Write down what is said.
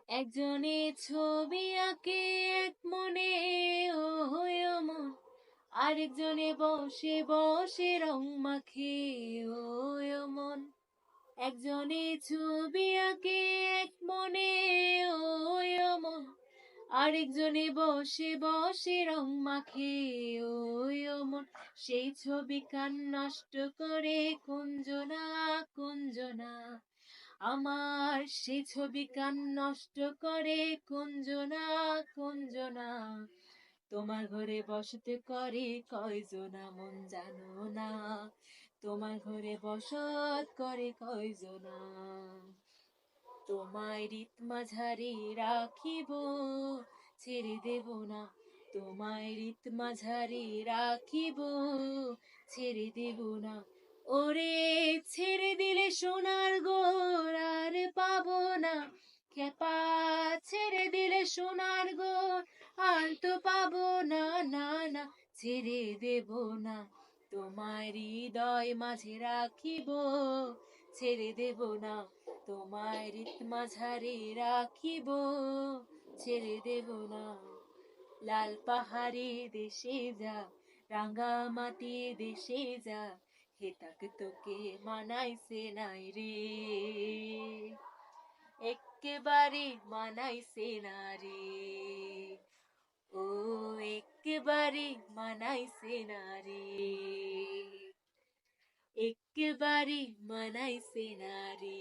একজনে ছবি আঁকে এক মনে, ও মন। আরেকজনে বসে বসে রং মাখে, ও মন। একজনে ছবি আঁকে এক মনে, ও মন। আরেকজনে বসে বসে রং মাখে, ও মন। সেই ছবি কান নষ্ট করে কুঞ্জনা, কুঞ্জনা। আমার সেই ছবি কান নষ্ট করে কুঞ্জনা, কুঞ্জনা। তোমার ঘরে বসতে করে কয়জনা মন জানো না, তোমার ঘরে বসত করে কয়জনা। তোমায় রীত মাঝারি রাখিব, ছেড়ে দেব না। তোমায় রীত মাঝারি রাখিব, ছেড়ে দেব না। ওরে ছেড়ে দিলে সোনার গোর আর পাবো না, খেপা ছেড়ে দিলে সোনার গোর আর তো পাবো না, না না। ছেড়ে দেব না, তোমার হৃদয় মাঝে রাখিব, ছেড়ে দেব না। তোমার রীত মাঝারে রাখিব, ছেড়ে দেব না। লাল পাহাড়ে দেশে যা, রাঙ্গা মাটি দেশে যা, হেতাক তোকে মানাইছে নাই রে, একেবারে মানাইছে না রে। ও একেবারে মানাইছে না রে, একেবারে মানাইছে না রে।